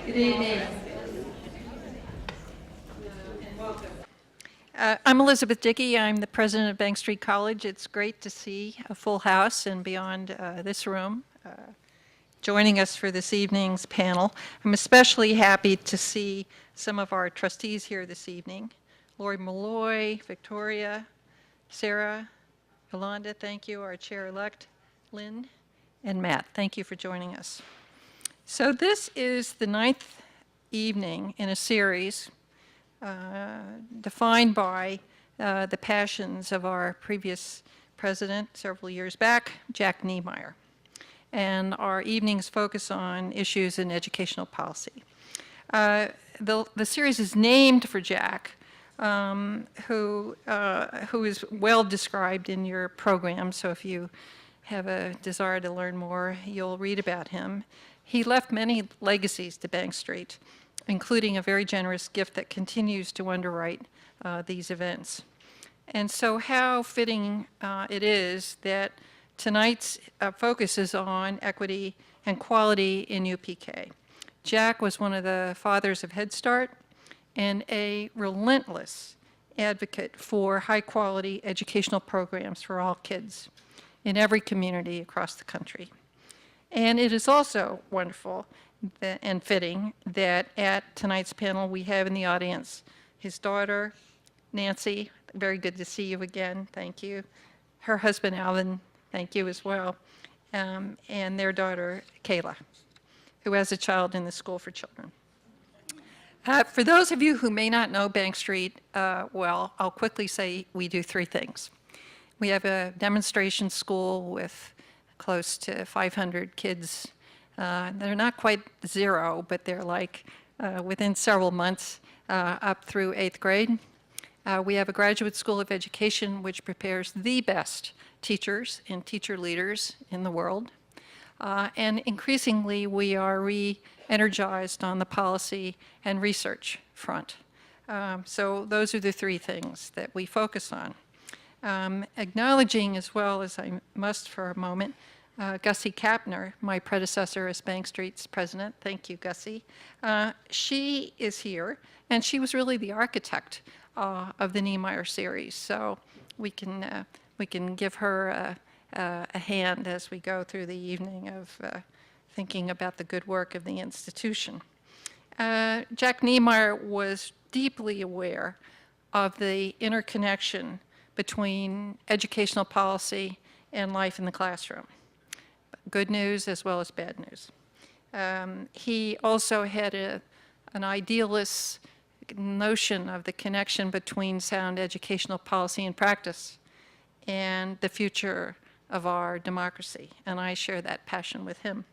Good evening. I'm Elizabeth Dickey. I'm the president of Bank Street College. It's great to see a full house and beyond this room joining us for this evening's panel. I'm especially happy to see some of our trustees here this evening. Lori Malloy, Victoria, Sarah, Yolanda, thank you, our chair-elect, Lynn, and Matt. Thank you for joining us. So this is the 9th evening in a series defined by the passions of our previous president several years back, Jack Niemeyer. And our evenings focus on issues in educational policy. The series is named for Jack, who is well described in your program, so if you have a desire to learn more, you'll read about him. He left many legacies to Bank Street, including a very generous gift that continues to underwrite these events. And so how fitting it is that tonight's focus is on equity and quality in UPK. Jack was one of the fathers of Head Start and a relentless advocate for high-quality educational programs for all kids in every community across the country. And it is also wonderful and fitting that at tonight's panel we have in the audience his daughter, Nancy. Very good to see you again. Thank you. Her husband, Alvin. Thank you as well. And their daughter, Kayla, who has a child in the School for Children. For those of you who may not know Bank Street well, I'll quickly say we do 3 things. We have a demonstration school with close to 500 kids. They're not quite 0, but they're like within several months up through 8th grade. We have a graduate school of education which prepares the best teachers and teacher leaders in the world. And increasingly, we are re-energized on the policy and research front. So those are the 3 things that we focus on. Acknowledging as well as I must for a moment, Gussie Kapner, my predecessor as Bank Street's president. Thank you, Gussie. She is here, and she was really the architect of the Niemeyer series. So we can give her a hand as we go through the evening of thinking about the good work of the institution. Jack Niemeyer was deeply aware of the interconnection between educational policy and life in the classroom. Good news as well as bad news. He also had an idealist notion of the connection between sound educational policy and practice and the future of our democracy, and I share that passion with him.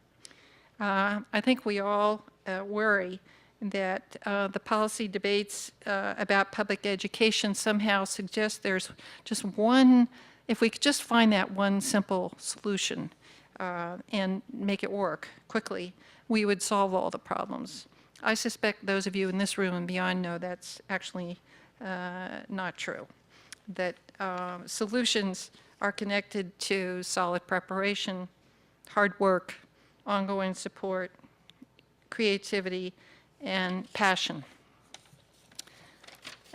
I think we all worry that the policy debates about public education somehow suggest there's just one, if we could just find that one simple solution and make it work quickly, we would solve all the problems. I suspect those of you in this room and beyond know that's actually not true, that solutions are connected to solid preparation, hard work, ongoing support, creativity, and passion.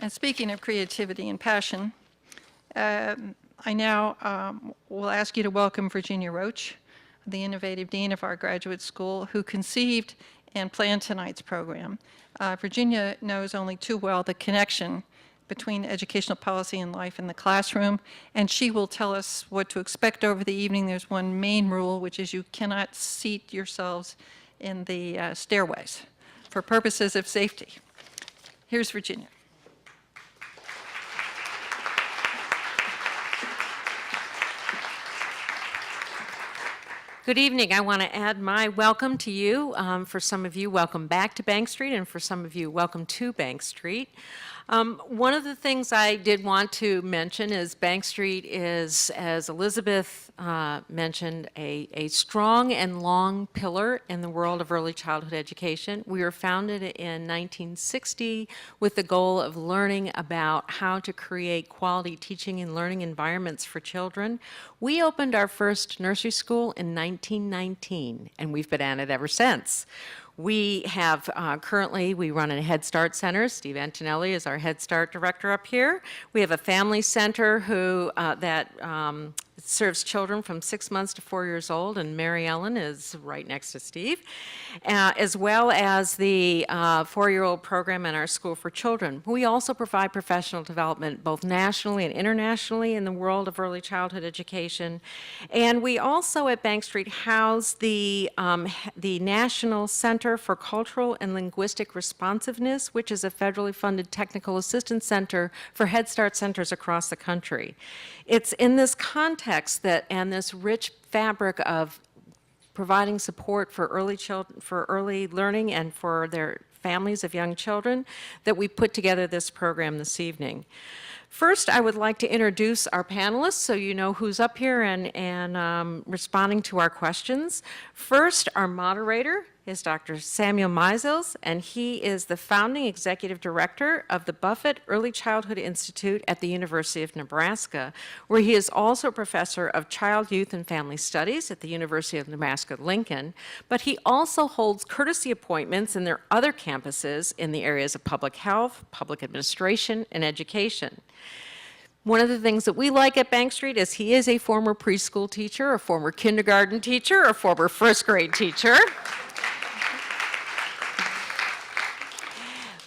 And speaking of creativity and passion, I now will ask you to welcome Regina Roach, the innovative dean of our graduate school, who conceived and planned tonight's program. Virginia knows only too well the connection between educational policy and life in the classroom, and she will tell us what to expect over the evening. There's one main rule, which is you cannot seat yourselves in the stairways for purposes of safety. Here's Virginia. Good evening. I want to add my welcome to you. For some of you, welcome back to Bank Street, and for some of you, welcome to Bank Street. One of the things I did want to mention is Bank Street is, as Elizabeth mentioned, a strong and long pillar in the world of early childhood education. We were founded in 1960 with the goal of learning about how to create quality teaching and learning environments for children. We opened our first nursery school in 1919, and we've been at it ever since. We have currently, we run a Head Start Center. Steve Antonelli is our Head Start director up here. We have a family center that serves children from 6 months to 4 years old, and Mary Ellen is right next to Steve, as well as the 4-year-old program in our School for Children. We also provide professional development both nationally and internationally in the world of early childhood education. And we also at Bank Street house the National Center for Cultural and Linguistic Responsiveness, which is a federally funded technical assistance center for Head Start centers across the country. It's in this context that, and this rich fabric of providing support for early learning and for their families of young children, that we put together this program this evening. First, I would like to introduce our panelists so you know who's up here and responding to our questions. First, our moderator is Dr. Samuel Meisels, and he is the founding executive director of the Buffett Early Childhood Institute at the University of Nebraska, where he is also a professor of child, youth, and family studies at the University of Nebraska-Lincoln, but he also holds courtesy appointments in their other campuses in the areas of public health, public administration, and education. One of the things that we like at Bank Street is he is a former preschool teacher, a former kindergarten teacher, a former first grade teacher.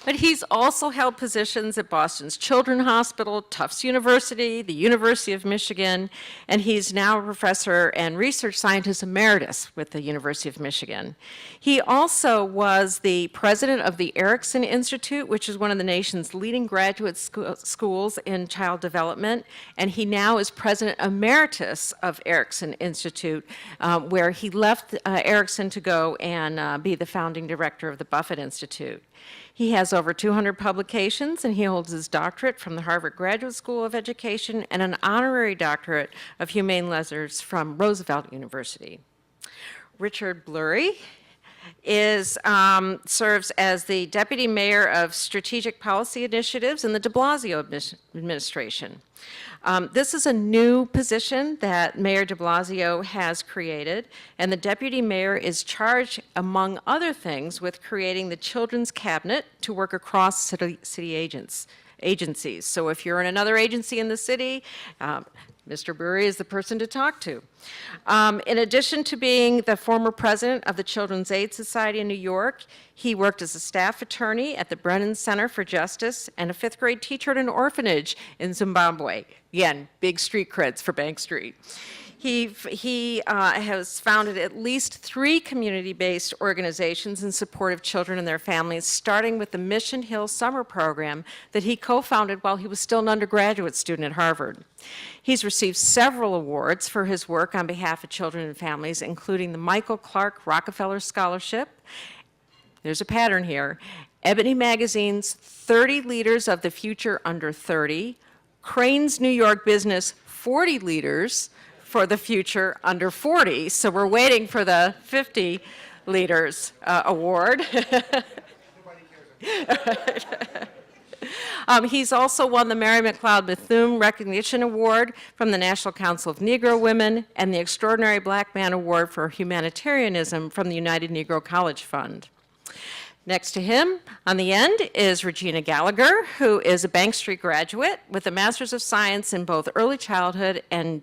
But he's also held positions at Boston's Children's Hospital, Tufts University, the University of Michigan, and he's now a professor and research scientist emeritus with the University of Michigan. He also was the president of the Erickson Institute, which is one of the nation's leading graduate schools in child development, and he now is president emeritus of Erickson Institute, where he left Erickson to go and be the founding director of the Buffett Institute. He has over 200 publications, and he holds his doctorate from the Harvard Graduate School of Education and an honorary doctorate of humane letters from Roosevelt University. Richard Blurry serves as the Deputy Mayor of Strategic Policy Initiatives in the de Blasio administration. This is a new position that Mayor de Blasio has created, and the deputy mayor is charged, among other things, with creating the Children's Cabinet to work across city agencies. So if you're in another agency in the city, Mr. Burry is the person to talk to. In addition to being the former president of the Children's Aid Society in New York, he worked as a staff attorney at the Brennan Center for Justice and a 5th grade teacher at an orphanage in Zimbabwe. Again, big street creds for Bank Street. He has founded at least 3 community-based organizations in support of children and their families, starting with the Mission Hill Summer Program that he co-founded while he was still an undergraduate student at Harvard. He's received several awards for his work on behalf of children and families, including the Michael Clark Rockefeller Scholarship. There's a pattern here. Ebony Magazine's 30 Leaders of the Future Under 30, Crane's New York Business 40 Leaders for the Future Under 40. So we're waiting for the 50 Leaders Award. He's also won the Mary McLeod Bethune Recognition Award from the National Council of Negro Women and the Extraordinary Black Man Award for Humanitarianism from the United Negro College Fund. Next to him, on the end, is Regina Gallagher, who is a Bank Street graduate with a Master's of Science in both early childhood and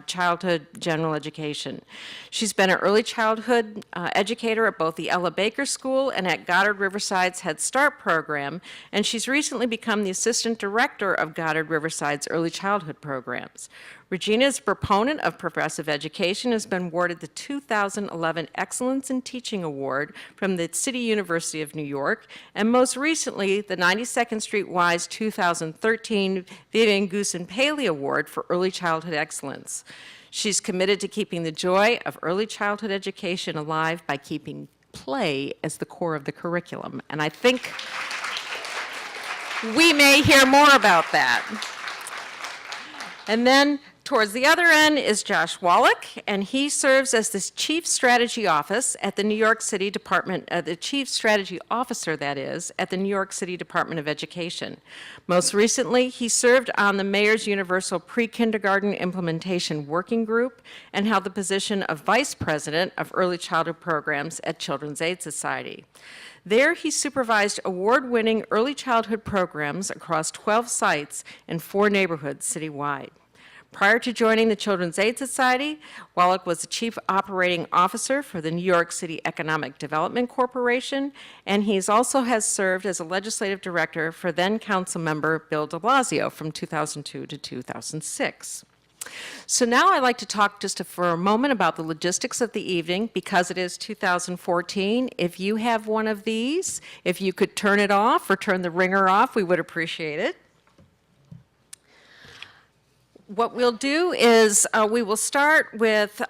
childhood general education. She's been an early childhood educator at both the Ella Baker School and at Goddard Riverside's Head Start program, and she's recently become the assistant director of Goddard Riverside's early childhood programs. Regina is a proponent of progressive education, has been awarded the 2011 Excellence in Teaching Award from the City University of New York, and most recently, the 92nd Street Y's 2013 Vivian Goosen Paley Award for Early Childhood Excellence. She's committed to keeping the joy of early childhood education alive by keeping play as the core of the curriculum, and I think we may hear more about that. And then, towards the other end is Josh Wallach, and he serves as the Chief Strategy Office at the New York City Department, the Chief Strategy Officer, that is, at the New York City Department of Education. Most recently, he served on the Mayor's Universal Pre-Kindergarten Implementation Working Group and held the position of Vice President of Early Childhood Programs at Children's Aid Society. There, he supervised award-winning early childhood programs across 12 sites in 4 neighborhoods citywide. Prior to joining the Children's Aid Society, Wallach was the Chief Operating Officer for the New York City Economic Development Corporation, and he also has served as a legislative director for then council member Bill de Blasio from 2002 to 2006. So now I'd like to talk just for a moment about the logistics of the evening, because it is 2014. If you have one of these, if you could turn it off or turn the ringer off, we would appreciate it. What we'll do is we will start with,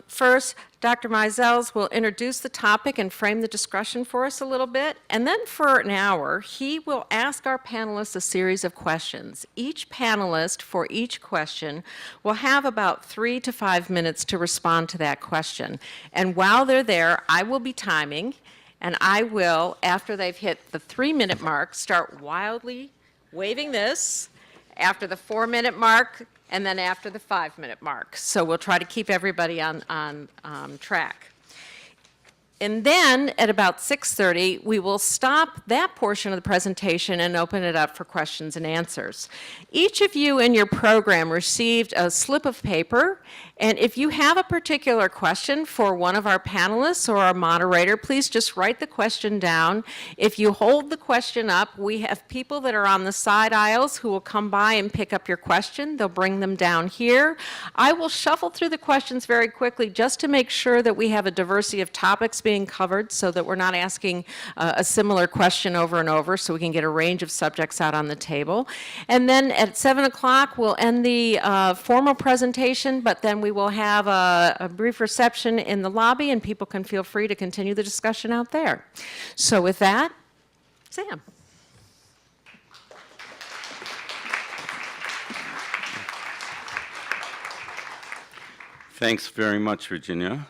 first, Dr. Mizels will introduce the topic and frame the discussion for us a little bit, and then for an hour, he will ask our panelists a series of questions. Each panelist for each question will have about 3 to 5 minutes to respond to that question. And while they're there, I will be timing, and I will, after they've hit the 3-minute mark, start wildly waving this, after the 4-minute mark, and then after the 5-minute mark. So we'll try to keep everybody on track. And then at about 6:30, we will stop that portion of the presentation and open it up for questions and answers. Each of you in your program received a slip of paper, and if you have a particular question for one of our panelists or our moderator, please just write the question down. If you hold the question up, we have people that are on the side aisles who will come by and pick up your question. They'll bring them down here. I will shuffle through the questions very quickly just to make sure that we have a diversity of topics being covered, so that we're not asking a similar question over and over, so we can get a range of subjects out on the table. And then at 7 o'clock, we'll end the formal presentation, but then we will have a brief reception in the lobby, and people can feel free to continue the discussion out there. So with that, Sam. Thanks very much, Virginia.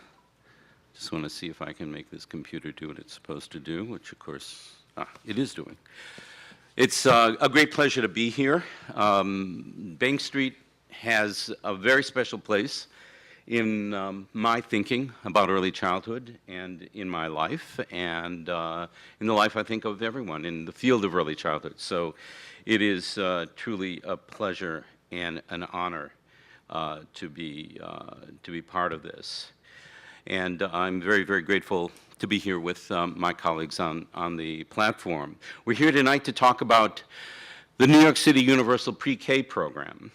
Just want to see if I can make this computer do what it's supposed to do, which of course it is doing. It's a great pleasure to be here. Bank Street has a very special place in my thinking about early childhood and in my life, and in the life, I think, of everyone in the field of early childhood. So it is truly a pleasure and an honor to be part of this. And I'm very, very grateful to be here with my colleagues on the platform. We're here tonight to talk about the New York City Universal Pre-K program.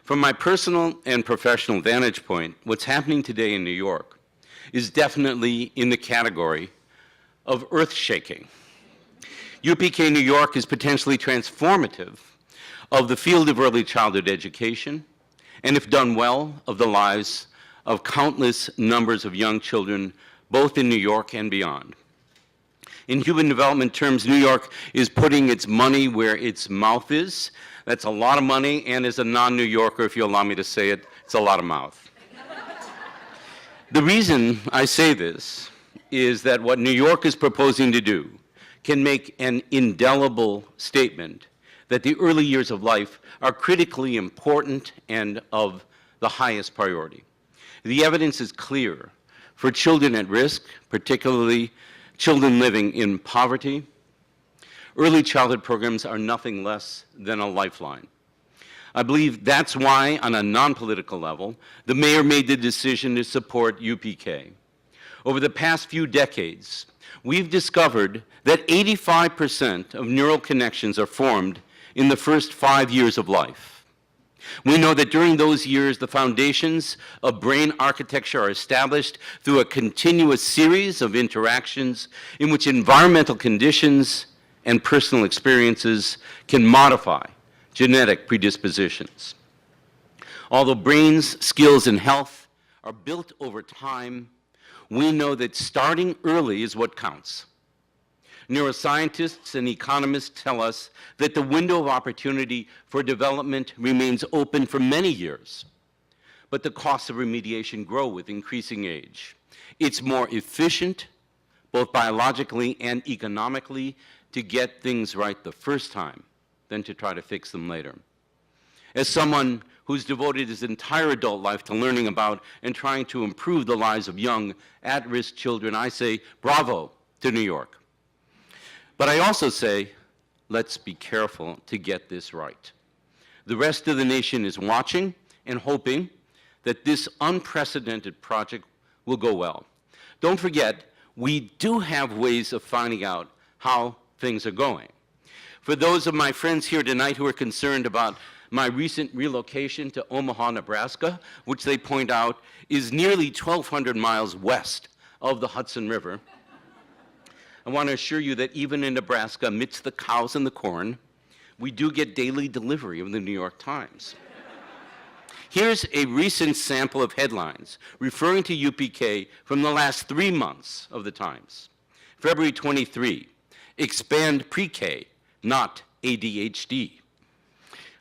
From my personal and professional vantage point, what's happening today in New York is definitely in the category of earth-shaking. UPK New York is potentially transformative of the field of early childhood education, and if done well, of the lives of countless numbers of young children, both in New York and beyond. In human development terms, New York is putting its money where its mouth is. That's a lot of money, and as a non-New Yorker, if you allow me to say it, it's a lot of mouth. The reason I say this is that what New York is proposing to do can make an indelible statement that the early years of life are critically important and of the highest priority. The evidence is clear. For children at risk, particularly children living in poverty, early childhood programs are nothing less than a lifeline. I believe that's why, on a non-political level, the mayor made the decision to support UPK. Over the past few decades, we've discovered that 85% of neural connections are formed in the first 5 years of life. We know that during those years, the foundations of brain architecture are established through a continuous series of interactions in which environmental conditions and personal experiences can modify genetic predispositions. Although brains, skills, and health are built over time, we know that starting early is what counts. Neuroscientists and economists tell us that the window of opportunity for development remains open for many years. but the costs of remediation grow with increasing age. It's more efficient, both biologically and economically, to get things right the first time than to try to fix them later. As someone who's devoted his entire adult life to learning about and trying to improve the lives of young, at-risk children, I say bravo to New York. But I also say, let's be careful to get this right. The rest of the nation is watching and hoping that this unprecedented project will go well. Don't forget, we do have ways of finding out how things are going. For those of my friends here tonight who are concerned about my recent relocation to Omaha, Nebraska, which they point out is nearly 1,200 miles west of the Hudson River, I want to assure you that even in Nebraska, amidst the cows and the corn, we do get daily delivery of the New York Times. Here's a recent sample of headlines referring to UPK from the last 3 months of the Times. February 23, expand pre-K, not ADHD.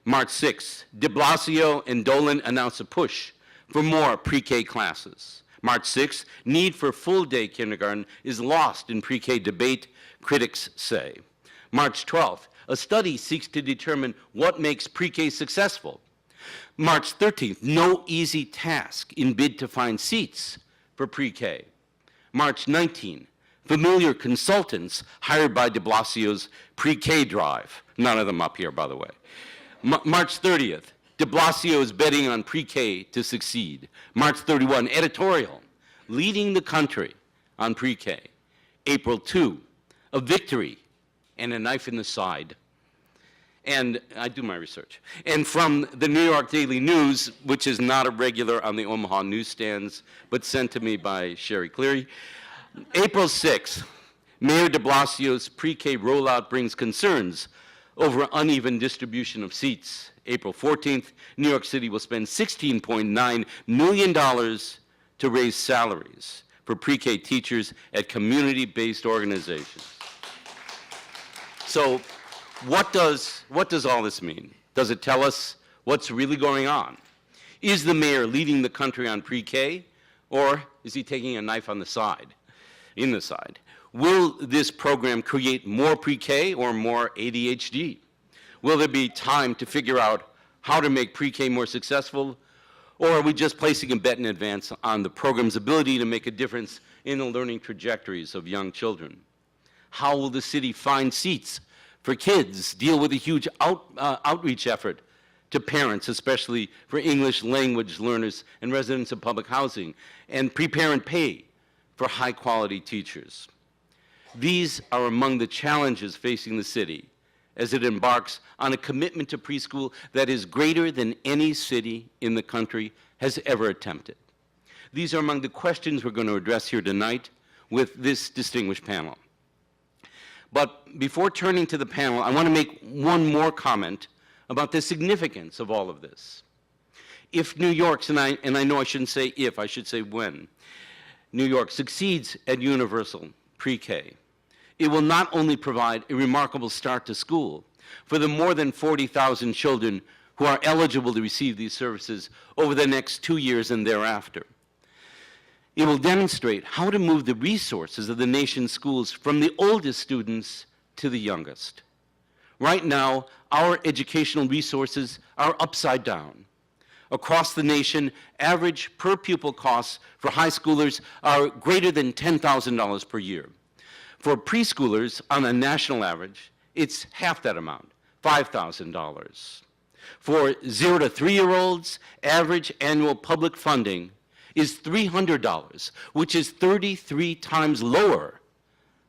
March 6, de Blasio and Dolan announce a push for more pre-K classes. March 6, need for full-day kindergarten is lost in pre-K debate, critics say. March 12th, a study seeks to determine what makes pre-K successful. March 13th, no easy task in bid to find seats for pre-K. March 19, familiar consultants hired by de Blasio's pre-K drive. None of them up here, by the way. March 30th, de Blasio is betting on pre-K to succeed. March 31, editorial, leading the country on pre-K. April 2, a victory and a knife in the side. And I do my research. And from the New York Daily News, which is not a regular on the Omaha newsstands, but sent to me by Sherry Cleary, April 6th, Mayor de Blasio's pre-K rollout brings concerns over uneven distribution of seats. April 14th, New York City will spend $16.9 million to raise salaries for pre-K teachers at community-based organizations. So what does all this mean? Does it tell us what's really going on? Is the mayor leading the country on pre-K, or is he taking a knife on the side, in the side? Will this program create more pre-K or more ADHD? Will there be time to figure out how to make pre-K more successful, or are we just placing a bet in advance on the program's ability to make a difference in the learning trajectories of young children? How will the city find seats for kids, deal with a huge outreach effort to parents, especially for English language learners and residents of public housing, and prepare and pay for high-quality teachers? These are among the challenges facing the city as it embarks on a commitment to preschool that is greater than any city in the country has ever attempted. These are among the questions we're going to address here tonight with this distinguished panel. But before turning to the panel, I want to make one more comment about the significance of all of this. If New York, and I know I shouldn't say if, I should say when, New York succeeds at universal pre-K, it will not only provide a remarkable start to school for the more than 40,000 children who are eligible to receive these services over the next 2 years and thereafter. It will demonstrate how to move the resources of the nation's schools from the oldest students to the youngest. Right now, our educational resources are upside down. Across the nation, average per pupil costs for high schoolers are greater than $10,000 per year. For preschoolers, on a national average, it's half that amount, $5,000. For 0 to 3-year-olds, average annual public funding is $300, which is 33 times lower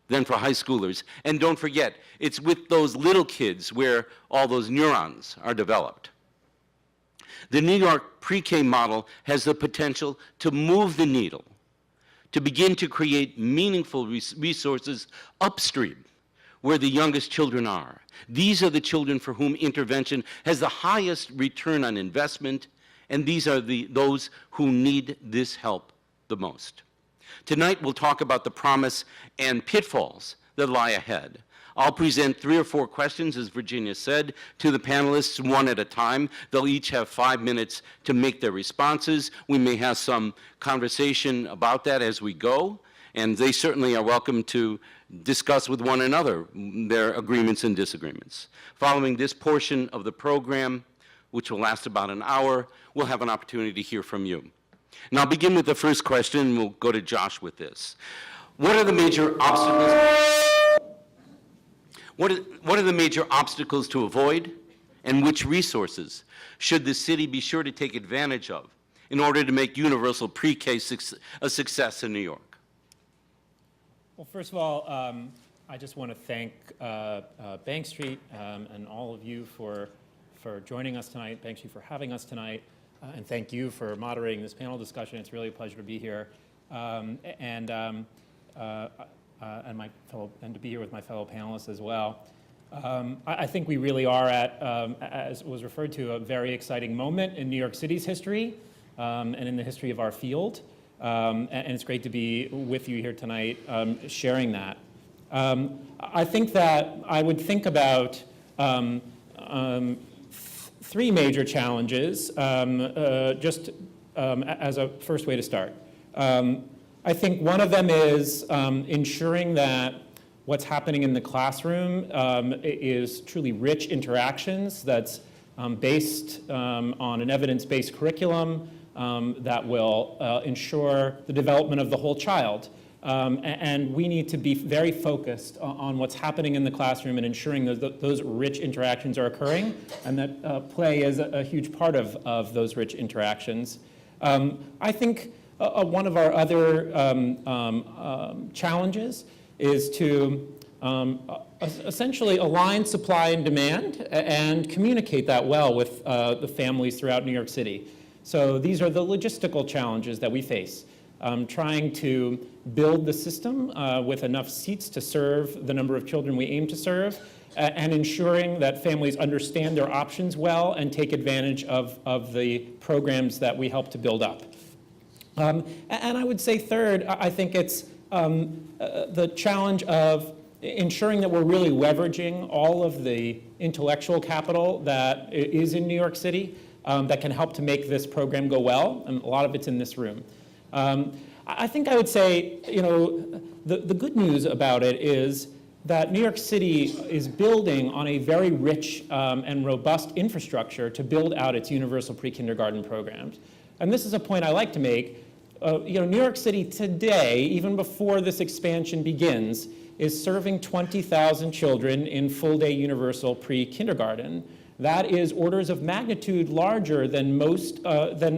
than for high schoolers. And don't forget, it's with those little kids where all those neurons are developed. The New York pre-K model has the potential to move the needle, to begin to create meaningful resources upstream where the youngest children are. These are the children for whom intervention has the highest return on investment, and these are those who need this help the most. Tonight we'll talk about the promise and pitfalls that lie ahead. I'll present 3 or 4 questions, as Virginia said, to the panelists one at a time. They'll each have 5 minutes to make their responses. We may have some conversation about that as we go, and they certainly are welcome to discuss with one another their agreements and disagreements. Following this portion of the program, which will last about an hour, we'll have an opportunity to hear from you. And I'll begin with the first question, and we'll go to Josh with this. What are the major obstacles? What are the major obstacles to avoid, and which resources should the city be sure to take advantage of in order to make universal pre-K a success in New York? Well, first of all, I just want to thank Bank Street and all of you for joining us tonight, Bank Street for having us tonight, and thank you for moderating this panel discussion. It's really a pleasure to be here, and to be here with my fellow panelists as well. I think we really are at, as was referred to, a very exciting moment in New York City's history and in the history of our field. And it's great to be with you here tonight sharing that. I think that I would think about 3 major challenges just as a first way to start. I think one of them is ensuring that what's happening in the classroom is truly rich interactions that's based on an evidence-based curriculum that will ensure the development of the whole child. And we need to be very focused on what's happening in the classroom and ensuring that those rich interactions are occurring, and that play is a huge part of those rich interactions. I think one of our other challenges is to essentially align supply and demand and communicate that well with the families throughout New York City. So these are the logistical challenges that we face. Trying to build the system with enough seats to serve the number of children we aim to serve, and ensuring that families understand their options well and take advantage of the programs that we help to build up. And I would say third, I think it's the challenge of ensuring that we're really leveraging all of the intellectual capital that is in New York City that can help to make this program go well, and a lot of it's in this room. I think I would say, the good news about it is that New York City is building on a very rich and robust infrastructure to build out its universal pre-kindergarten programs. And this is a point I like to make. New York City today, even before this expansion begins, is serving 20,000 children in full-day universal pre-kindergarten. That is orders of magnitude larger than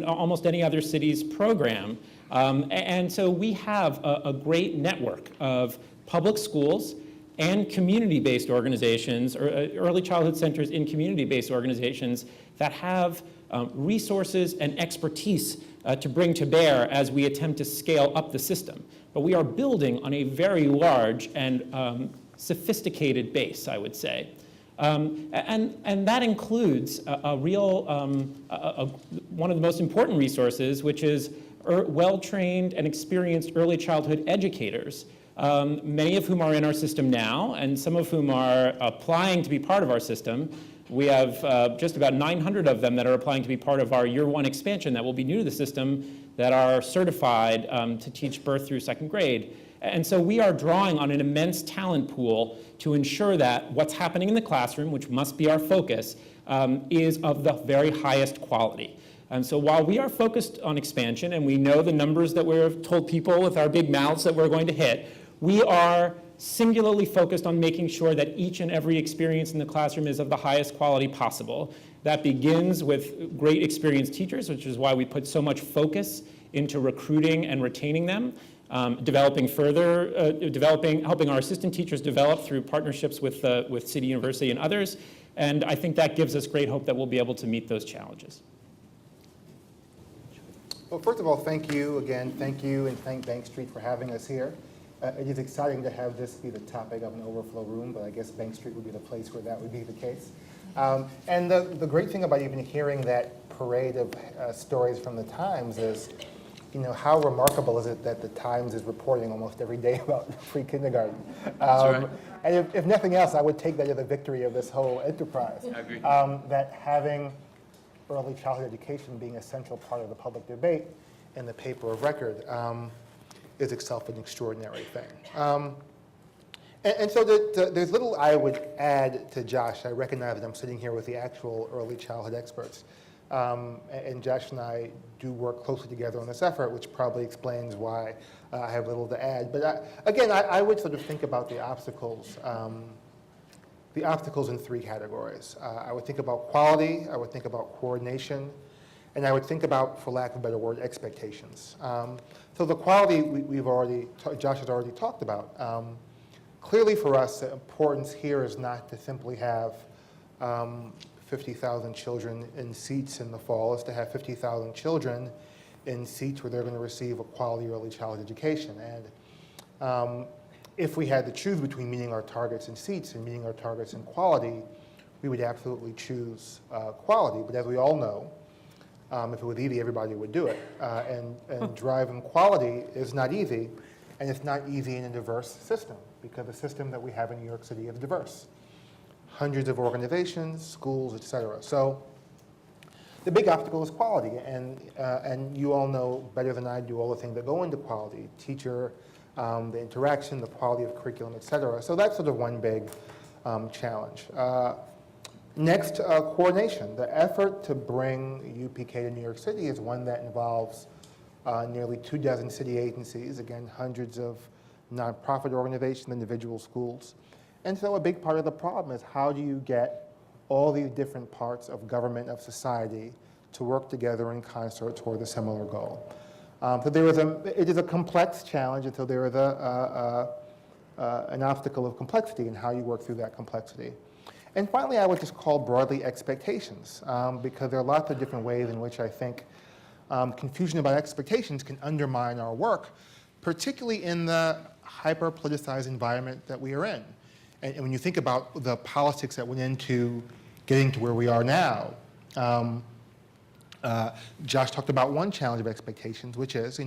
almost any other city's program. And so we have a great network of public schools and community-based organizations, or early childhood centers in community-based organizations that have resources and expertise to bring to bear as we attempt to scale up the system. But we are building on a very large and sophisticated base, I would say. And that includes one of the most important resources, which is well-trained and experienced early childhood educators, many of whom are in our system now, and some of whom are applying to be part of our system. We have just about 900 of them that are applying to be part of our year 1 expansion that will be new to the system, that are certified to teach birth through 2nd grade. And so we are drawing on an immense talent pool to ensure that what's happening in the classroom, which must be our focus, is of the very highest quality. And so while we are focused on expansion, and we know the numbers that we've told people with our big mouths that we're going to hit, we are singularly focused on making sure that each and every experience in the classroom is of the highest quality possible. That begins with great experienced teachers, which is why we put so much focus into recruiting and retaining them. Helping our assistant teachers develop through partnerships with City University and others. And I think that gives us great hope that we'll be able to meet those challenges. Well, first of all, thank you again. Thank you, and thank Bank Street for having us here. It is exciting to have this be the topic of an overflow room, but I guess Bank Street would be the place where that would be the case. And the great thing about even hearing that parade of stories from the Times is how remarkable is it that the Times is reporting almost every day about pre-kindergarten? right. And if nothing else, I would take that as a victory of this whole enterprise. I agree. That having early childhood education being a central part of the public debate in the paper of record is itself an extraordinary thing. And so there's little I would add to Josh. I recognize that I'm sitting here with the actual early childhood experts. And Josh and I do work closely together on this effort, which probably explains why I have little to add. But again, I would sort of think about the obstacles in three categories. I would think about quality, I would think about coordination, and I would think about, for lack of a better word, expectations. So the quality Josh has already talked about. Clearly for us, the importance here is not to simply have 50,000 children in seats in the fall, is to have 50,000 children in seats where they're going to receive a quality early childhood education. And if we had to choose between meeting our targets in seats and meeting our targets in quality, we would absolutely choose quality. But as we all know, if it was easy, everybody would do it. And driving quality is not easy, and it's not easy in a diverse system, because the system that we have in New York City is diverse. Hundreds of organizations, schools, et cetera. So the big obstacle is quality, and you all know better than I do all the things that go into quality: teacher, the interaction, the quality of curriculum, et cetera. So that's sort of one big challenge. Next, coordination. The effort to bring UPK to New York City is one that involves nearly 24 city agencies, again, hundreds of nonprofit organizations, individual schools. And so a big part of the problem is, how do you get all these different parts of government, of society, to work together in concert toward a similar goal? So it is a complex challenge, and so there is an obstacle of complexity in how you work through that complexity. And finally, I would just call broadly expectations, because there are lots of different ways in which I think confusion about expectations can undermine our work, particularly in the hyper-politicized environment that we are in. And when you think about the politics that went into getting to where we are now, Josh talked about one challenge of expectations, which is,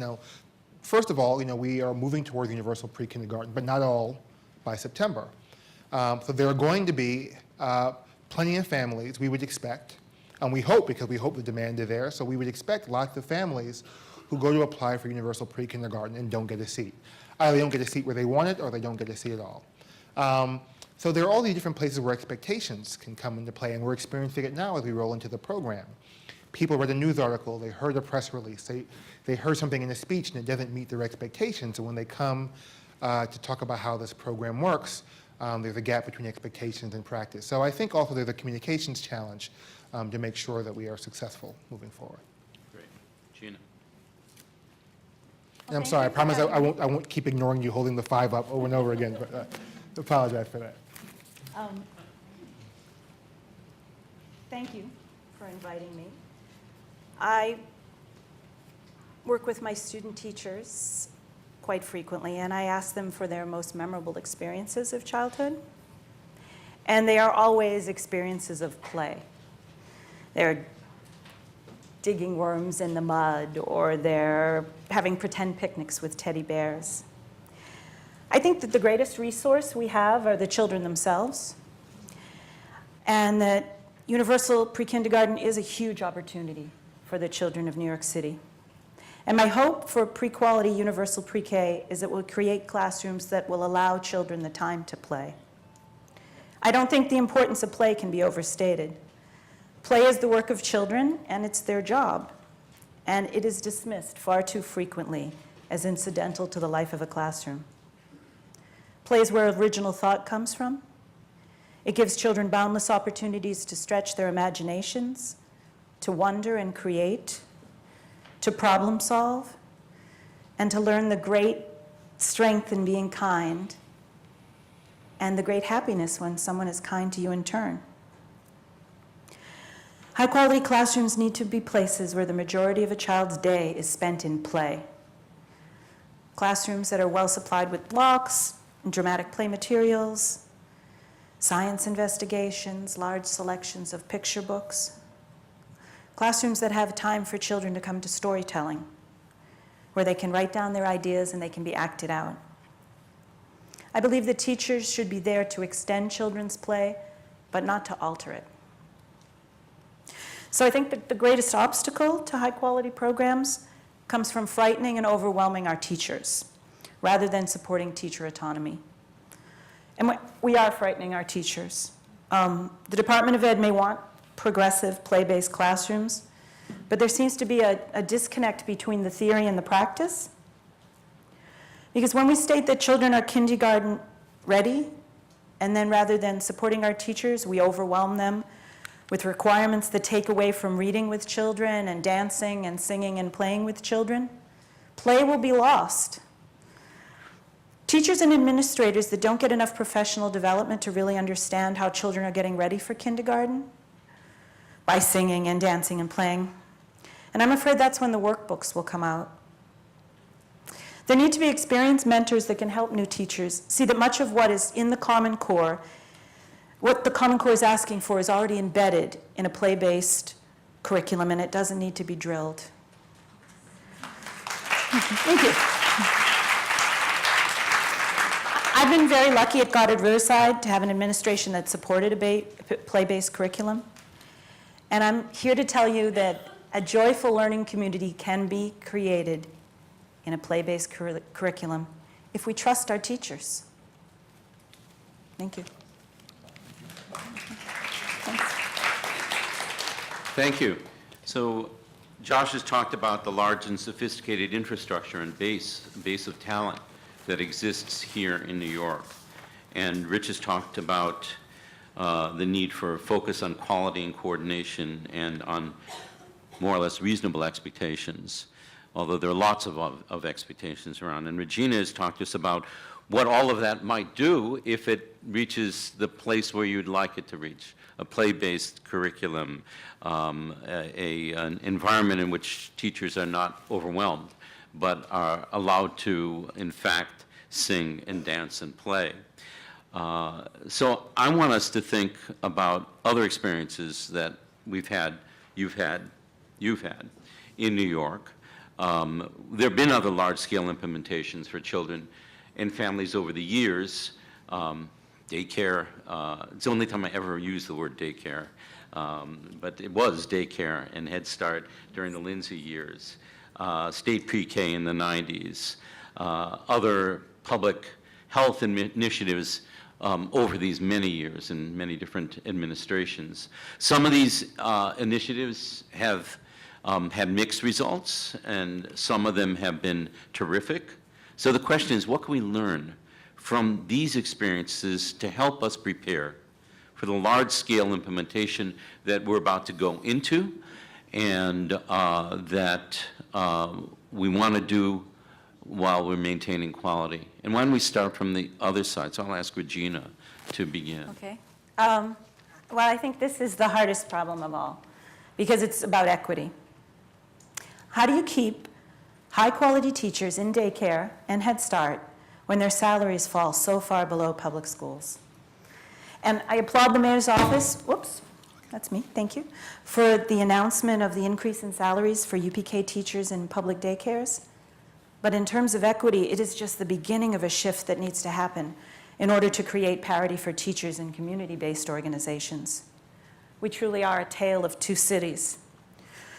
first of all, we are moving towards universal pre-kindergarten, but not all by September. So there are going to be plenty of families, we would expect, and we hope, because we hope the demand is there, so we would expect lots of families who go to apply for universal pre-kindergarten and don't get a seat. Either they don't get a seat where they want it, or they don't get a seat at all. So there are all these different places where expectations can come into play, and we're experiencing it now as we roll into the program. People read a news article, they heard a press release, they heard something in a speech, and it doesn't meet their expectations. And when they come to talk about how this program works, there's a gap between expectations and practice. So I think also there's a communications challenge to make sure that we are successful moving forward. Great. Gina. And I'm sorry, I promise I won't keep ignoring you holding the 5 up over and over again, but I apologize for that. Thank you for inviting me. I work with my student teachers quite frequently, and I ask them for their most memorable experiences of childhood. And they are always experiences of play. They're digging worms in the mud, or they're having pretend picnics with teddy bears. I think that the greatest resource we have are the children themselves, and that universal pre-kindergarten is a huge opportunity for the children of New York City. And my hope for pre-quality universal pre-K is it will create classrooms that will allow children the time to play. I don't think the importance of play can be overstated. Play is the work of children, and it's their job. And it is dismissed far too frequently as incidental to the life of a classroom. Play is where original thought comes from. It gives children boundless opportunities to stretch their imaginations, to wonder and create, to problem solve, and to learn the great strength in being kind, and the great happiness when someone is kind to you in turn. High-quality classrooms need to be places where the majority of a child's day is spent in play. Classrooms that are well supplied with blocks and dramatic play materials, science investigations, large selections of picture books. Classrooms that have time for children to come to storytelling. where they can write down their ideas and they can be acted out. I believe that teachers should be there to extend children's play, but not to alter it. So I think that the greatest obstacle to high-quality programs comes from frightening and overwhelming our teachers, rather than supporting teacher autonomy. And we are frightening our teachers. The Department of Ed may want progressive play-based classrooms, but there seems to be a disconnect between the theory and the practice. Because when we state that children are kindergarten ready, and then rather than supporting our teachers, we overwhelm them with requirements that take away from reading with children and dancing and singing and playing with children, play will be lost. Teachers and administrators that don't get enough professional development to really understand how children are getting ready for kindergarten by singing and dancing and playing. And I'm afraid that's when the workbooks will come out. There need to be experienced mentors that can help new teachers see that much of what is in the Common Core, what the Common Core is asking for, is already embedded in a play-based curriculum, and it doesn't need to be drilled. Thank you. I've been very lucky at Goddard Riverside to have an administration that supported a play-based curriculum. And I'm here to tell you that a joyful learning community can be created in a play-based curriculum if we trust our teachers. Thank you. Thank you. So Josh has talked about the large and sophisticated infrastructure and base of talent that exists here in New York. And Rich has talked about the need for focus on quality and coordination and on more or less reasonable expectations, although there are lots of expectations around. And Regina has talked to us about what all of that might do if it reaches the place where you'd like it to reach, a play-based curriculum, an environment in which teachers are not overwhelmed, but are allowed to, in fact, sing and dance and play. So I want us to think about other experiences that we've had, you've had in New York. There have been other large-scale implementations for children and families over the years. Daycare, it's the only time I ever used the word daycare, but it was daycare and Head Start during the Lindsay years, state pre-K in the 90s, other public health initiatives over these many years in many different administrations. Some of these initiatives have had mixed results, and some of them have been terrific. So the question is, what can we learn from these experiences to help us prepare for the large-scale implementation that we're about to go into and that we want to do while we're maintaining quality? And why don't we start from the other side? So I'll ask Regina to begin. Okay. Well, I think this is the hardest problem of all, because it's about equity. How do you keep high-quality teachers in daycare and Head Start when their salaries fall so far below public schools? And I applaud the mayor's office, whoops, that's me, thank you, for the announcement of the increase in salaries for UPK teachers in public daycares. But in terms of equity, it is just the beginning of a shift that needs to happen in order to create parity for teachers in community-based organizations. We truly are a tale of two cities.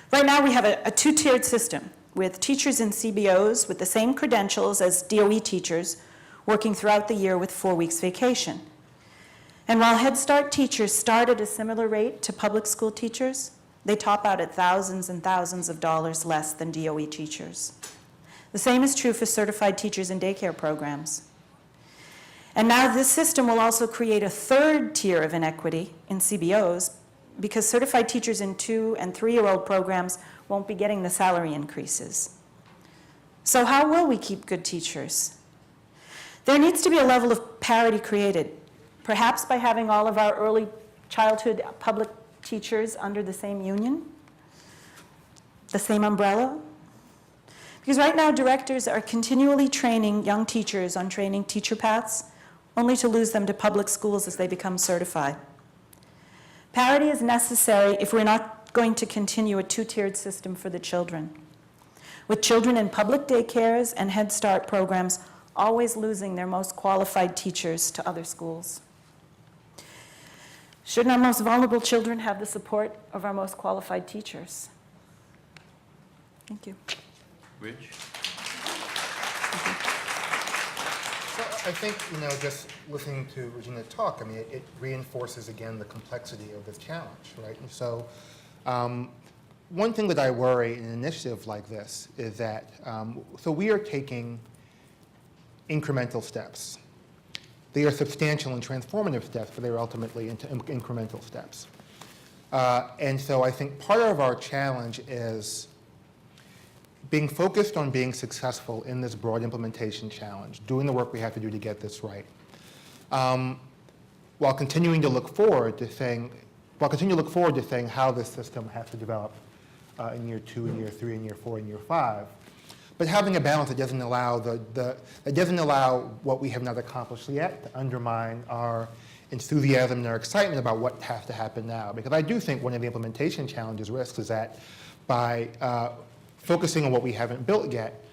Right now, we have a two-tiered system with teachers in CBOs with the same credentials as DOE teachers working throughout the year with 4 weeks vacation. And while Head Start teachers start at a similar rate to public school teachers, they top out at thousands and thousands of dollars less than DOE teachers. The same is true for certified teachers in daycare programs. And now this system will also create a third tier of inequity in CBOs because certified teachers in 2- and 3-year-old programs won't be getting the salary increases. So how will we keep good teachers? There needs to be a level of parity created, perhaps by having all of our early childhood public teachers under the same union, the same umbrella. Because right now, directors are continually training young teachers on training teacher paths, only to lose them to public schools as they become certified. Parity is necessary if we're not going to continue a two-tiered system for the children. with children in public daycares and Head Start programs always losing their most qualified teachers to other schools. Shouldn't our most vulnerable children have the support of our most qualified teachers? Thank you. Rich? So I think, just listening to Regina talk, I mean, it reinforces again the complexity of this challenge, right? And so one thing that I worry in an initiative like this is that, so we are taking incremental steps. They are substantial and transformative steps, but they are ultimately incremental steps. And so I think part of our challenge is being focused on being successful in this broad implementation challenge, doing the work we have to do to get this right, while continuing to look forward to saying how this system has to develop in year 2, in year 3, in year 4, in year 5. But having a balance that doesn't allow that doesn't allow what we have not accomplished yet to undermine our enthusiasm and our excitement about what has to happen now. Because I do think one of the implementation challenges risks is that by focusing on what we haven't built yet,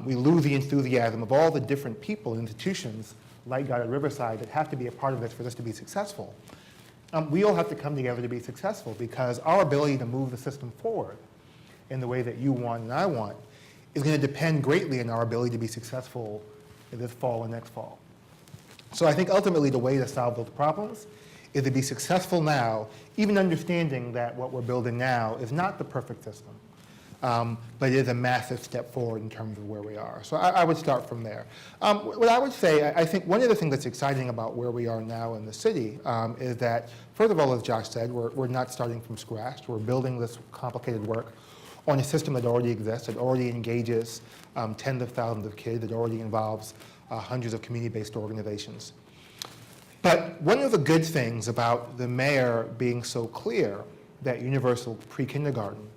we lose the enthusiasm of all the different people and institutions like God at Riverside that have to be a part of this for this to be successful. We all have to come together to be successful because our ability to move the system forward in the way that you want and I want is going to depend greatly on our ability to be successful this fall and next fall. So I think ultimately the way to solve those problems is to be successful now, even understanding that what we're building now is not the perfect system, but it is a massive step forward in terms of where we are. So I would start from there. What I would say, I think one of the things that's exciting about where we are now in the city is that, first of all, as Josh said, we're not starting from scratch. We're building this complicated work on a system that already exists, that already engages tens of thousands of kids, that already involves hundreds of community-based organizations. But one of the good things about the mayor being so clear that universal pre-kindergarten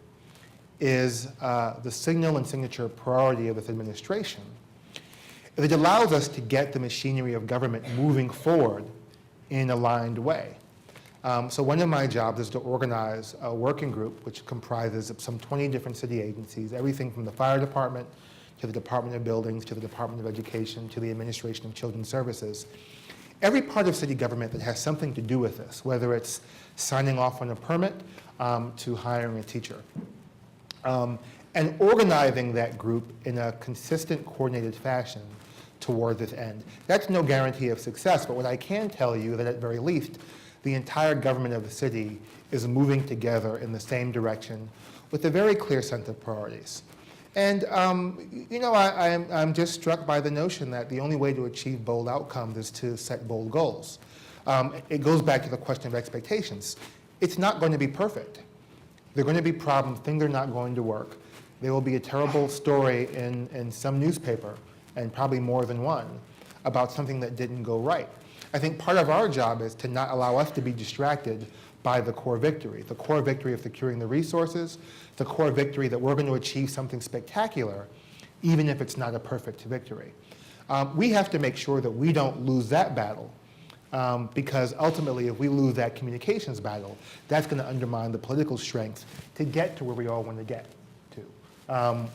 is the signal and signature priority of this administration, is it allows us to get the machinery of government moving forward in an aligned way. So one of my jobs is to organize a working group which comprises of some 20 different city agencies, everything from the fire department to the Department of Buildings, to the Department of Education, to the Administration of Children's Services. Every part of city government that has something to do with this, whether it's signing off on a permit to hiring a teacher. And organizing that group in a consistent, coordinated fashion toward this end. That's no guarantee of success, but what I can tell you that at very least, the entire government of the city is moving together in the same direction with a very clear set of priorities. And, I'm just struck by the notion that the only way to achieve bold outcomes is to set bold goals. It goes back to the question of expectations. It's not going to be perfect. There are going to be problems, things are not going to work. There will be a terrible story in some newspaper, and probably more than one, about something that didn't go right. I think part of our job is to not allow us to be distracted by the core victory of securing the resources, the core victory that we're going to achieve something spectacular, even if it's not a perfect victory. We have to make sure that we don't lose that battle, because ultimately, if we lose that communications battle, that's going to undermine the political strength to get to where we all want to get to,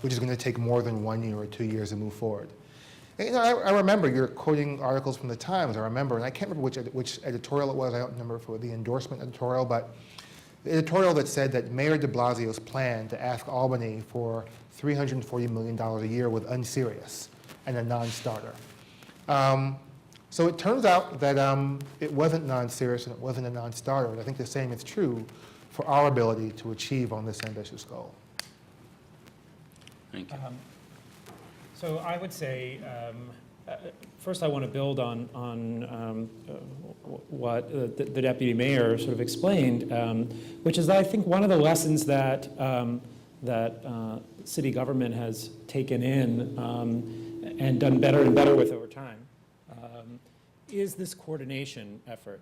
which is going to take more than 1 year or 2 years to move forward. And, I remember you're quoting articles from the Times. I remember, and I can't remember which editorial it was. I don't remember if it was the endorsement editorial, but the editorial that said that Mayor de Blasio's plan to ask Albany for $340 million a year was unserious and a non-starter. So it turns out that it wasn't non-serious and it wasn't a non-starter. And I think the same is true for our ability to achieve on this ambitious goal. Thank you. So I would say, first I want to build on what the deputy mayor sort of explained, which is that I think one of the lessons that city government has taken in and done better and better with over time is this coordination effort.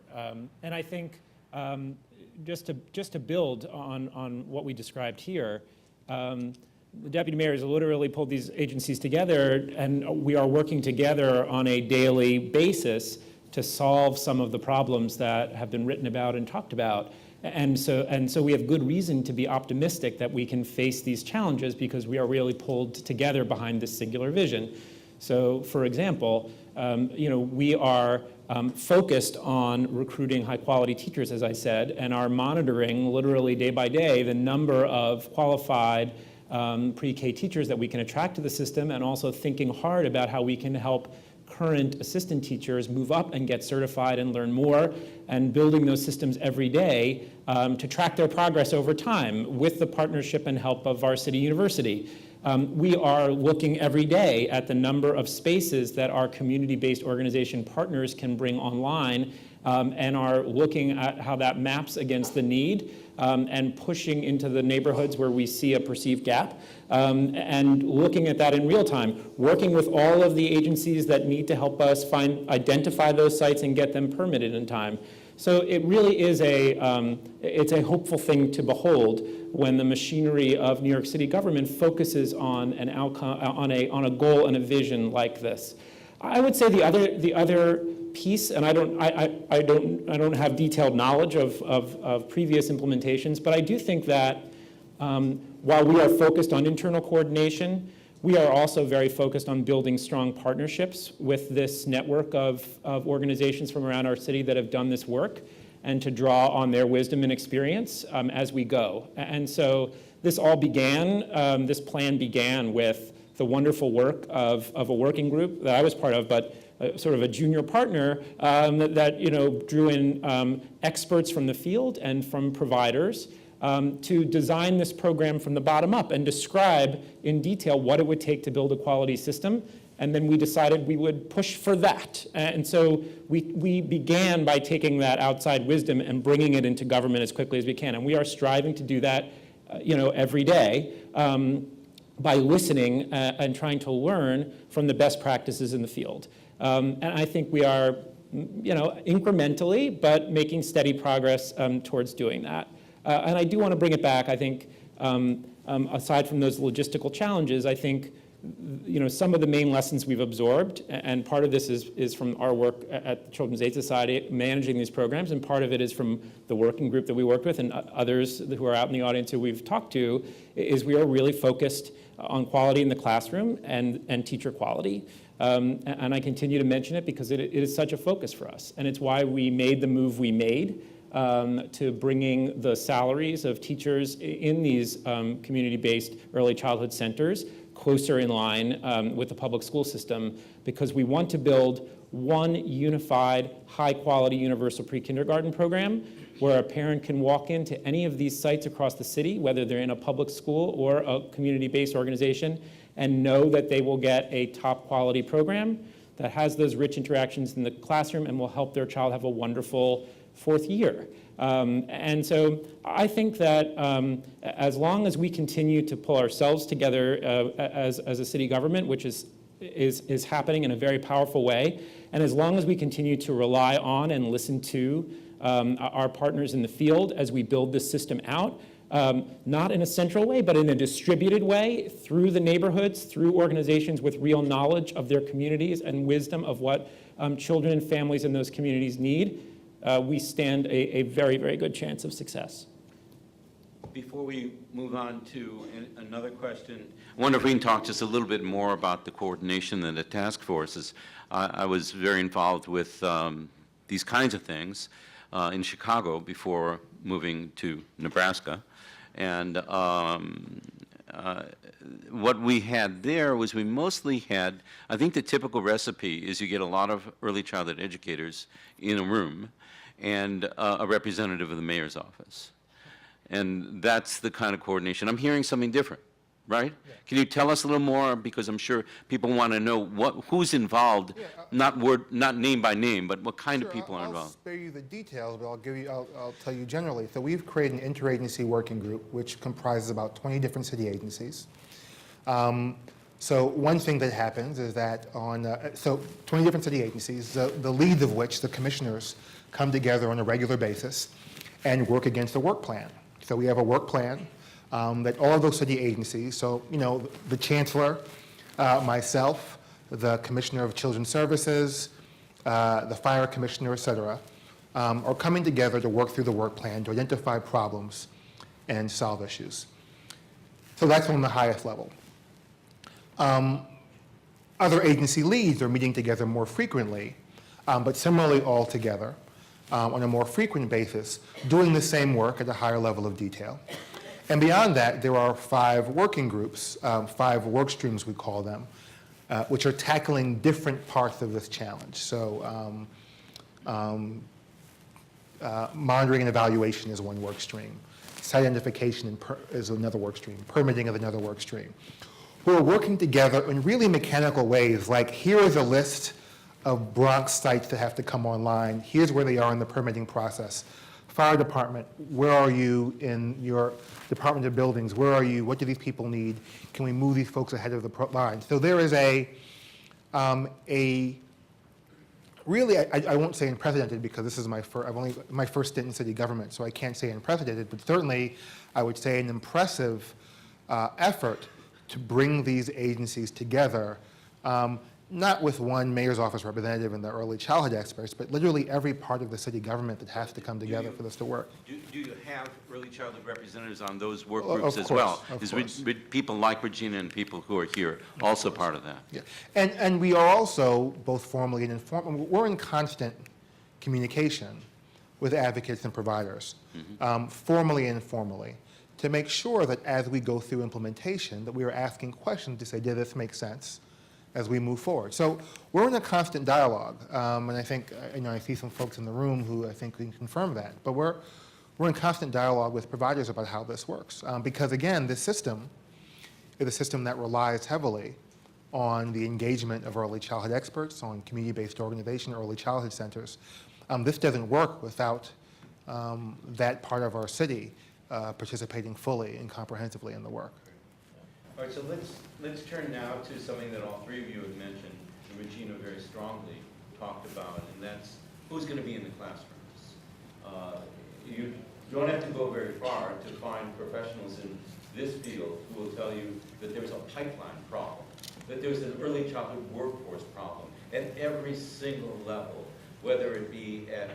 And I think just to build on what we described here, the deputy mayor has literally pulled these agencies together, and we are working together on a daily basis to solve some of the problems that have been written about and talked about. And so we have good reason to be optimistic that we can face these challenges because we are really pulled together behind this singular vision. So, for example, we are focused on recruiting high-quality teachers, as I said, and are monitoring literally day by day the number of qualified pre-K teachers that we can attract to the system, and also thinking hard about how we can help current assistant teachers move up and get certified and learn more, and building those systems every day to track their progress over time with the partnership and help of Varsity University. We are looking every day at the number of spaces that our community-based organization partners can bring online, and are looking at how that maps against the need, and pushing into the neighborhoods where we see a perceived gap, and looking at that in real time, working with all of the agencies that need to help us identify those sites and get them permitted in time. So it really is it's a hopeful thing to behold when the machinery of New York City government focuses on an outcome, on a goal and a vision like this. I would say the other piece, and I don't have detailed knowledge of previous implementations, but I do think that while we are focused on internal coordination, we are also very focused on building strong partnerships with this network of organizations from around our city that have done this work, and to draw on their wisdom and experience as we go. And so this all began, this plan began with the wonderful work of a working group that I was part of, but sort of a junior partner that drew in experts from the field and from providers to design this program from the bottom up and describe in detail what it would take to build a quality system. And then we decided we would push for that. And so we began by taking that outside wisdom and bringing it into government as quickly as we can. And we are striving to do that every day by listening and trying to learn from the best practices in the field. And I think we are incrementally, but making steady progress towards doing that. And I do want to bring it back. I think, aside from those logistical challenges, I think, some of the main lessons we've absorbed, and part of this is from our work at the Children's Aid Society managing these programs, and part of it is from the working group that we worked with and others who are out in the audience who we've talked to, is we are really focused on quality in the classroom and teacher quality. And I continue to mention it because it is such a focus for us. And it's why we made the move we made to bringing the salaries of teachers in these community-based early childhood centers closer in line with the public school system, because we want to build one unified, high-quality universal pre-kindergarten program where a parent can walk into any of these sites across the city, whether they're in a public school or a community-based organization, and know that they will get a top-quality program that has those rich interactions in the classroom and will help their child have a wonderful fourth year. And so I think that as long as we continue to pull ourselves together as a city government, which is happening in a very powerful way, and as long as we continue to rely on and listen to our partners in the field as we build this system out, not in a central way, but in a distributed way through the neighborhoods, through organizations with real knowledge of their communities and wisdom of what children and families in those communities need, we stand a very, very good chance of success. Before we move on to another question, I wonder if we can talk just a little bit more about the coordination and the task forces. I was very involved with these kinds of things in Chicago before moving to Nebraska. And what we had there was we mostly had, I think the typical recipe is you get a lot of early childhood educators in a room and a representative of the mayor's office. And that's the kind of coordination. I'm hearing something different, right? Yeah. Can you tell us a little more? Because I'm sure people want to know who's involved, not name by name, but what kind of people are involved. I'll spare you the details, but I'll tell you generally. So we've created an interagency working group, which comprises about 20 different city agencies. So one thing that happens is that so 20 different city agencies, the leads of which, the commissioners, come together on a regular basis and work against a work plan. So we have a work plan that all of those city agencies, so the chancellor, myself, the commissioner of children's services, the fire commissioner, et cetera, are coming together to work through the work plan to identify problems and solve issues. So that's on the highest level. Other agency leads are meeting together more frequently, but similarly all together on a more frequent basis, doing the same work at a higher level of detail. And beyond that, there are 5 working groups, 5 work streams we call them, which are tackling different parts of this challenge. So monitoring and evaluation is one work stream. Site identification is another work stream. Permitting is another work stream. Who are working together in really mechanical ways, like here is a list of Bronx sites that have to come online. Here's where they are in the permitting process. Fire department, where are you in your Department of Buildings? Where are you? What do these people need? Can we move these folks ahead of the line? So there is really, I won't say unprecedented because this is my first stint in city government, so I can't say unprecedented, but certainly I would say an impressive effort to bring these agencies together, not with one mayor's office representative and the early childhood experts, but literally every part of the city government that has to come together for this to work. Do you have early childhood representatives on those work Of groups as course, well? of Is course. people like Regina and people who are here also part of that? Yeah, and we are also, both formally and informally, we're in constant communication with advocates and providers, formally and informally, to make sure that as we go through implementation, that we are asking questions to say, did this make sense as we move forward? So we're in a constant dialogue, and I think, I see some folks in the room who I think can confirm that, but we're in constant dialogue with providers about how this works, because again, this system is a system that relies heavily on the engagement of early childhood experts, on community-based organization, early childhood centers. This doesn't work without that part of our city participating fully and comprehensively in the work. All right, so let's turn now to something that all 3 of you have mentioned, and Regina very strongly talked about, and that's who's going to be in the classrooms. You don't have to go very far to find professionals in this field who will tell you that there's a pipeline problem, that there's an early childhood workforce problem at every single level, whether it be at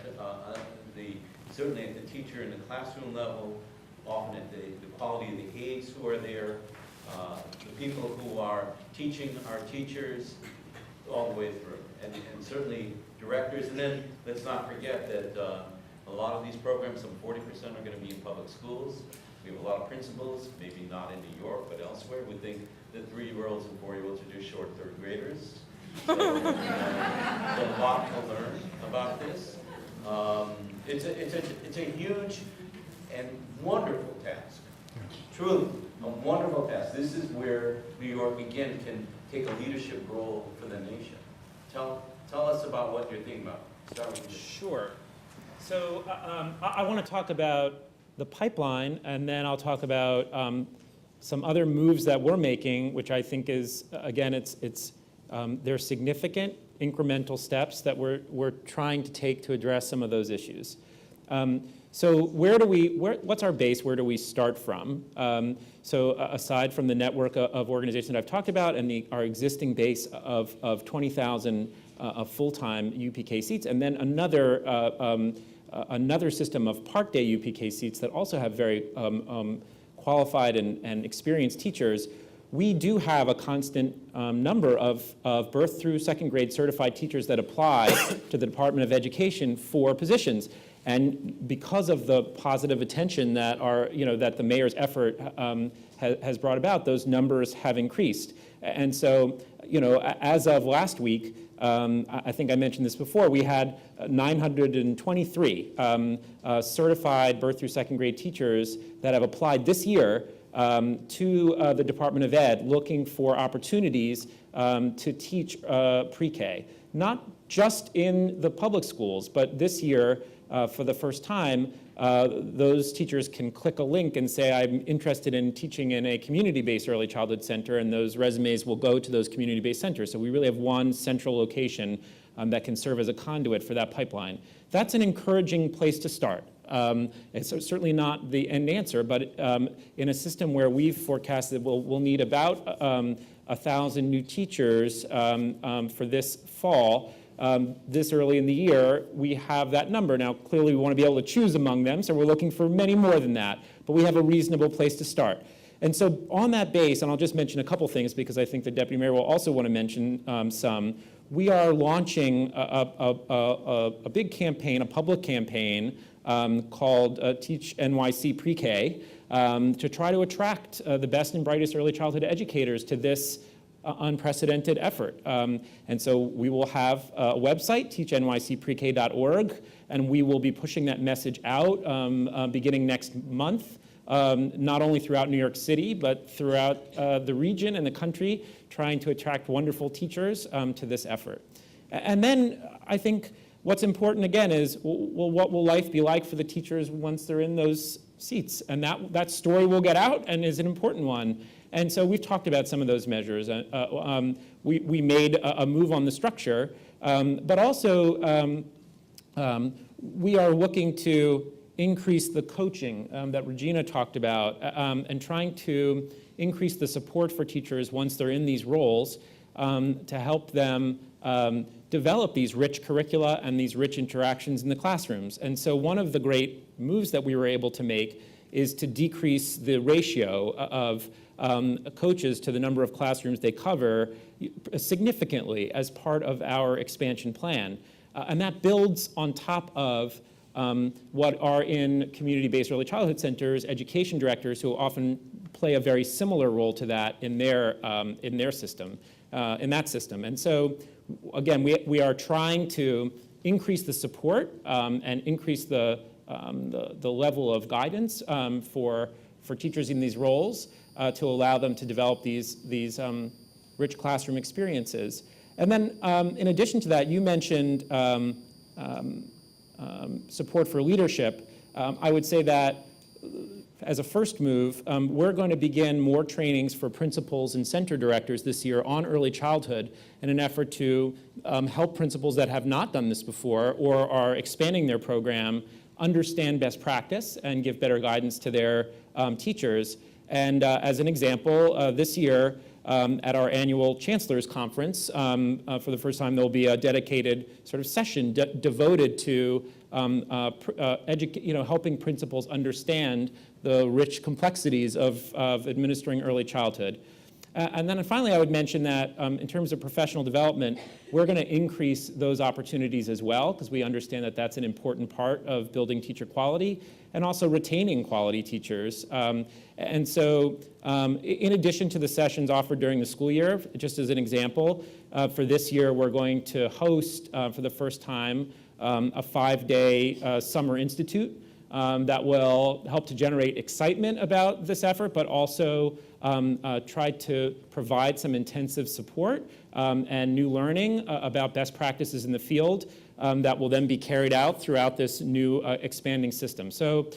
certainly at the teacher in the classroom level, often at the quality of the aides who are there, the people who are teaching our teachers all the way through, and certainly directors. And then let's not forget that a lot of these programs, some 40% are going to be in public schools. We have a lot of principals, maybe not in New York, but elsewhere, would think that 3-year-olds and 4-year-olds are just short 3rd graders. So there's a lot to learn about this. It's a huge and wonderful task. Truly, a wonderful task. This is where New York, again, can take a leadership role for the nation. Tell us about what you're thinking about. Start with you. Sure. So I want to talk about the pipeline, and then I'll talk about some other moves that we're making, which I think is, again, they're significant incremental steps that we're trying to take to address some of those issues. So what's our base? Where do we start from? So aside from the network of organizations that I've talked about and our existing base of 20,000 full-time UPK seats, and then another system of Park Day UPK seats that also have very qualified and experienced teachers, we do have a constant number of birth through 2nd grade certified teachers that apply to the Department of Education for positions. And because of the positive attention that that the mayor's effort has brought about, those numbers have increased. And so, as of last week, I think I mentioned this before, we had 923 certified birth through 2nd grade teachers that have applied this year to the Department of Ed looking for opportunities to teach pre-K. Not just in the public schools, but this year, for the first time, those teachers can click a link and say, I'm interested in teaching in a community-based early childhood center, and those resumes will go to those community-based centers. So we really have one central location that can serve as a conduit for that pipeline. That's an encouraging place to start. It's certainly not the end answer, but in a system where we've forecasted we'll need about 1,000 new teachers for this fall, this early in the year, we have that number. Now, clearly, we want to be able to choose among them, so we're looking for many more than that, but we have a reasonable place to start. And so on that base, and I'll just mention a couple things because I think the Deputy Mayor will also want to mention some, we are launching a big campaign, a public campaign called Teach NYC Pre-K to try to attract the best and brightest early childhood educators to this unprecedented effort. And so we will have a website, teachnycprek.org, and we will be pushing that message out beginning next month, not only throughout New York City, but throughout the region and the country, trying to attract wonderful teachers to this effort. And then I think what's important again is, well, what will life be like for the teachers once they're in those seats? And that story will get out and is an important one. And so we've talked about some of those measures. We made a move on the structure, but also we are looking to increase the coaching that Regina talked about and trying to increase the support for teachers once they're in these roles to help them develop these rich curricula and these rich interactions in the classrooms. And so one of the great moves that we were able to make is to decrease the ratio of coaches to the number of classrooms they cover significantly as part of our expansion plan. And that builds on top of what are in community-based early childhood centers, education directors who often play a very similar role to that in their system, in that system. And so, again, we are trying to increase the support and increase the level of guidance for teachers in these roles to allow them to develop these rich classroom experiences. And then, in addition to that, you mentioned support for leadership. I would say that as a first move, we're going to begin more trainings for principals and center directors this year on early childhood in an effort to help principals that have not done this before or are expanding their program understand best practice and give better guidance to their teachers. And as an example, this year at our annual Chancellor's Conference, for the first time, there'll be a dedicated sort of session devoted to helping principals understand the rich complexities of administering early childhood. And then finally, I would mention that in terms of professional development, we're going to increase those opportunities as well, because we understand that that's an important part of building teacher quality and also retaining quality teachers. And so in addition to the sessions offered during the school year, just as an example, for this year, we're going to host for the first time a 5-day summer institute that will help to generate excitement about this effort, but also try to provide some intensive support and new learning about best practices in the field that will then be carried out throughout this new expanding system. So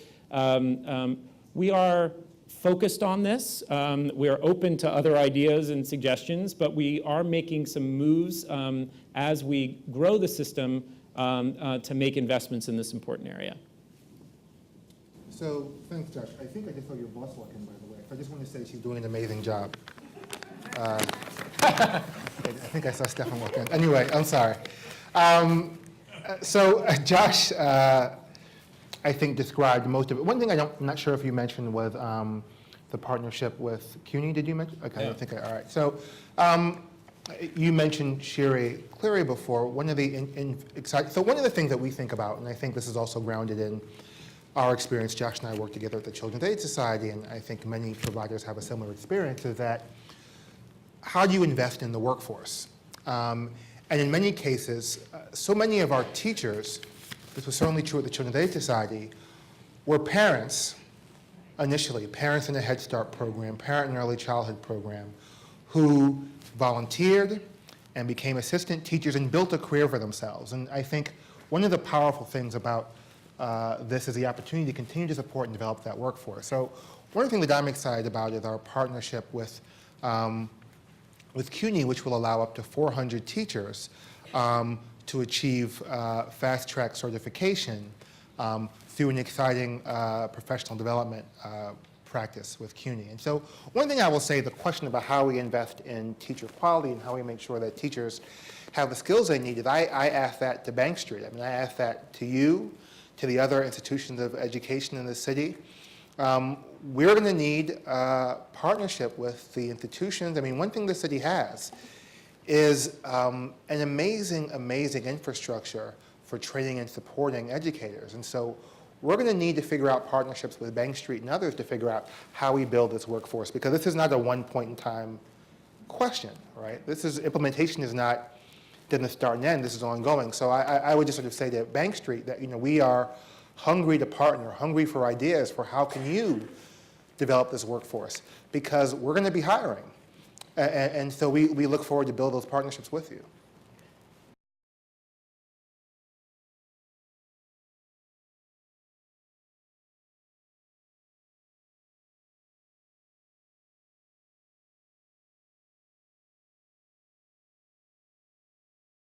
we are focused on this. We are open to other ideas and suggestions, but we are making some moves as we grow the system to make investments in this important area. So, thanks, Josh. I think I just saw your boss walk in, by the way. I just want to say she's doing an amazing job. I think I saw Stefan walk in. Anyway, I'm sorry. Josh, I think, described most of it. One thing I'm not sure if you mentioned was the partnership with CUNY. Did you mention? Okay, yeah. All right. So you mentioned Sherry Cleary before. One of the one of the things that we think about, and I think this is also grounded in our experience, Josh and I work together at the Children's Aid Society, and I think many providers have a similar experience, is that how do you invest in the workforce? And in many cases, so many of our teachers, this was certainly true at the Children's Aid Society, were parents, initially, parents in a Head Start program, parent in an early childhood program, who volunteered and became assistant teachers and built a career for themselves. And I think one of the powerful things about this is the opportunity to continue to support and develop that workforce. So one of the things that I'm excited about is our partnership with CUNY, which will allow up to 400 teachers to achieve fast-track certification through an exciting professional development practice with CUNY. And so one thing I will say, the question about how we invest in teacher quality and how we make sure that teachers have the skills they need, is I ask that to Bank Street. I mean, I ask that to you, to the other institutions of education in the city. We're going to need a partnership with the institutions. I mean, one thing the city has is an amazing, amazing infrastructure for training and supporting educators. And so we're going to need to figure out partnerships with Bank Street and others to figure out how we build this workforce, because this is not a one point in time question, right? Implementation is not, didn't start and end, this is ongoing. So I would just sort of say to Bank Street that, we are hungry to partner, hungry for ideas for how can you develop this workforce, because we're going to be hiring. And so we look forward to build those partnerships with you.